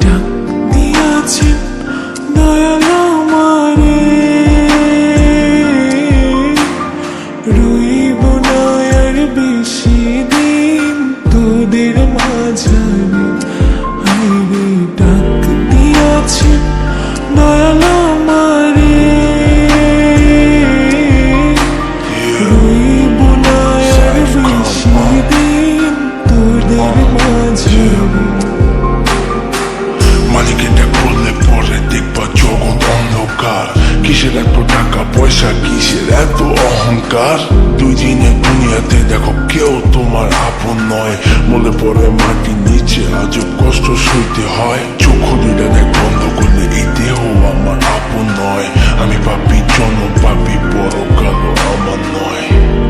ডাক দিয়াছেন দয়াল আমারে, রইব না আর বেশি দিন তোদের মাঝারে। আইরে ডাক দিয়াছেন দয়াল আমারে, রইব না আর বেশি দিন তোদের মাঝারে। মালিকের ডাক পড়লে পরে দেখবা জগৎ অন্ধকার। কিসের এত টাকা পয়সা, কিসের এত অহংকার? দুই দিনের দুনিয়াতে দেখো কেউ তোমার আপন নয়। মনে পড়ে মাটির নিচে আজব কষ্ট সইতে হয়। চক্ষু দুইটা দেখ বন্ধ করলে এই দেহ আমার আপন নয়। আমি পাপি জন পাপি, বড় কালো আমার নয়।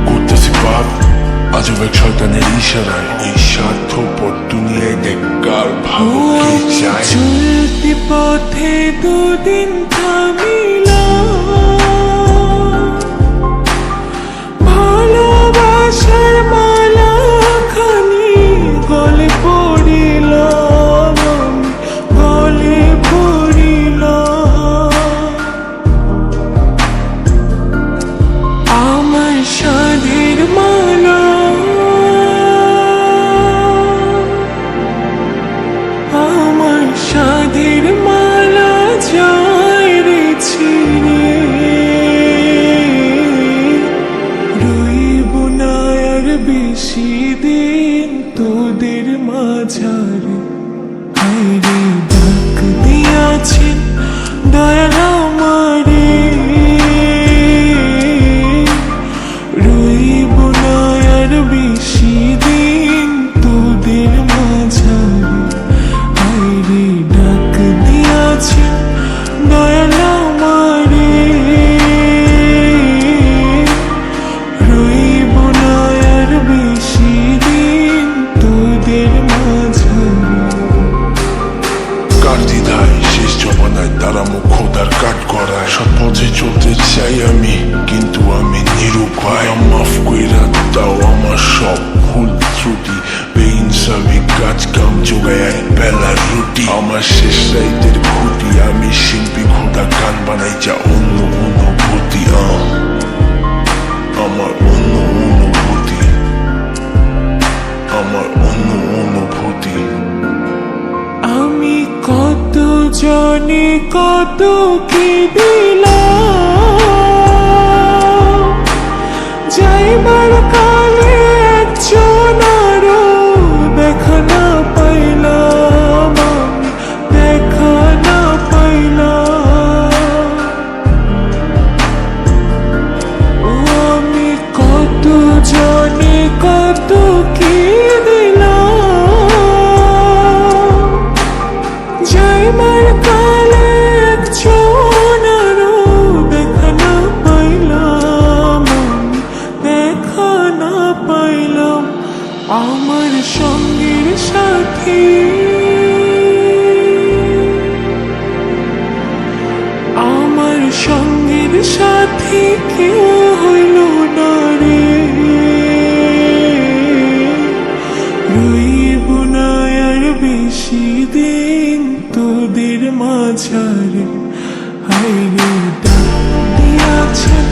করতেছি পাপ আজব এক শয়তানের ইশারায়। এই স্বার্থপর দুনিয়ায় দেখ কার ভালো কে চায়। চলতি পথে দুদিন থামিলাম, ভালোবাসার মালা খানি গলে পড়িলাম, গলে পড়িলাম। আমার সাধের মালা, আমার সাধের মালা যায় রে ছিঁড়ে, রইব না আর বেশি দিন তোদের মাঝারে। আইরে ডাক দিয়াছেন দয়াল আমারে, রইব না আর বেশি দিন তোদের মাঝারে। আইরে ডাক দিয়াছেন দয়াল আমারে, রইব না আর বেশি দিন তোদের মাঝারে। কার দ্বিধায় শেষ জমানায় তারা মুখ খোদার কাট করায়। সব পথে চলতে চাই আমি, কিন্তু আমি নিরুপায়। মাফ কইরা দাও আমার সব ভুল ত্রুটি। বেইনসাফি কাজ কাম জোগায় এক বেলার রুটি। আমার শেষ রাইতের খুঁটি, আমি শিল্পী খোদা গান বানাই যা অন্য অনুভূতি। আমার অন্য অনুভূতি, আমার অন্য অনুভূতি। আমি কত জনে কত কি দিলাম, যাইবার কালে একজন আরো দেখা না পাইলাম, আমি দেখা না পাইলাম। ও আমি কত জনে কত কি দিলাম, যাইবার কালে একজন আরো দেখা না পাইলাম, দেখা না পাইলাম। আমার সঙ্গের সাথী, আমার সঙ্গের সাথী কেউ হইল না রে, রইব না আর বেশি দিন তোদের মাঝারে। আইরে ডাক দিয়াছেন